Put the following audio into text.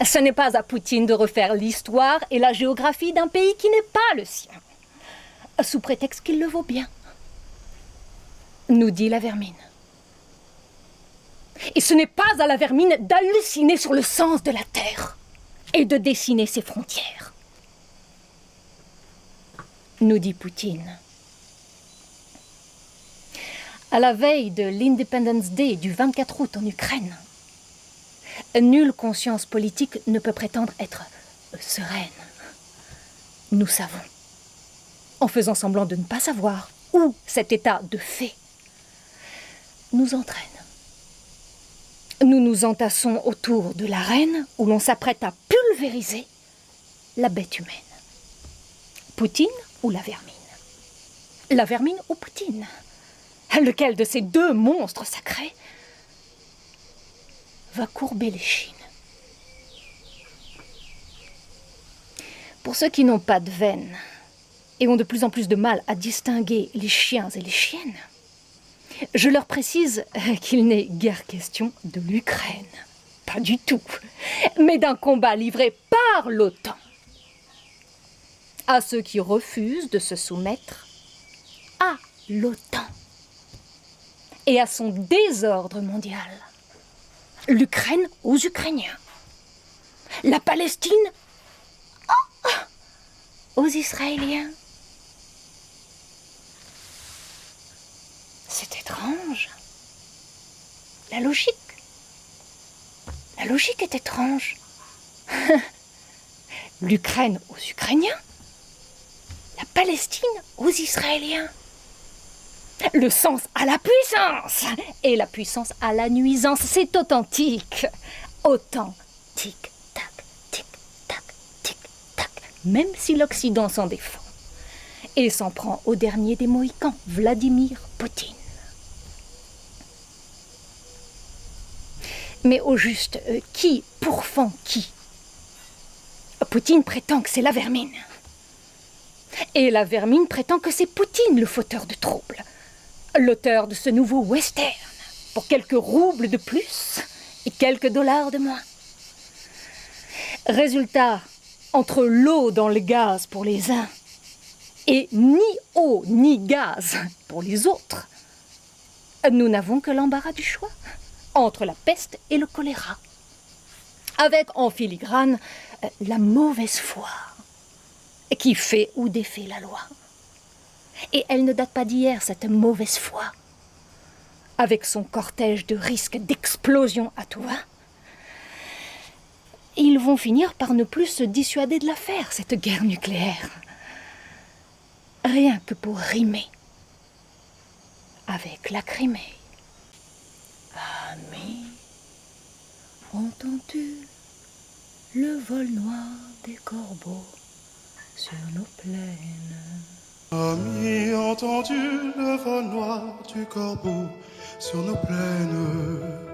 Ce n'est pas à Poutine de refaire l'histoire et la géographie d'un pays qui n'est pas le sien, sous prétexte qu'il le vaut bien, nous dit la vermine. Et ce n'est pas à la vermine d'halluciner sur le sens de la Terre et de dessiner ses frontières, nous dit Poutine. À la veille de l'Independence Day du 24 août en Ukraine, nulle conscience politique ne peut prétendre être sereine. Nous savons, en faisant semblant de ne pas savoir où cet état de fait nous entraîne. Nous nous entassons autour de l'arène où l'on s'apprête à pulvériser la bête humaine. Poutine ou la vermine? La vermine ou Poutine? Lequel de ces deux monstres sacrés va courber les chines? Pour ceux qui n'ont pas de veine et ont de plus en plus de mal à distinguer les chiens et les chiennes, je leur précise qu'il n'est guère question de l'Ukraine. Pas du tout, mais d'un combat livré par l'OTAN à ceux qui refusent de se soumettre à l'OTAN et à son désordre mondial. L'Ukraine aux Ukrainiens, la Palestine aux Israéliens. C'est étrange. La logique est étrange. L'Ukraine aux Ukrainiens, la Palestine aux Israéliens. Le sens à la puissance et la puissance à la nuisance, c'est authentique. Autant tic-tac, tic-tac, tic-tac, même si l'Occident s'en défend et s'en prend au dernier des Mohicans, Vladimir Poutine. Mais au juste, qui pourfend qui? Poutine prétend que c'est la vermine. Et la vermine prétend que c'est Poutine le fauteur de troubles, l'auteur de ce nouveau western, pour quelques roubles de plus et quelques dollars de moins. Résultat, entre l'eau dans le gaz pour les uns et ni eau ni gaz pour les autres, nous n'avons que l'embarras du choix entre la peste et le choléra, avec en filigrane la mauvaise foi qui fait ou défait la loi. Et elle ne date pas d'hier, cette mauvaise foi, avec son cortège de risques d'explosion à tout va. Ils vont finir par ne plus se dissuader de la faire, cette guerre nucléaire. Rien que pour rimer avec la Crimée. Amis, entends-tu le vol noir des corbeaux sur nos plaines? Amis, entends-tu le vol noir du corbeau sur nos plaines?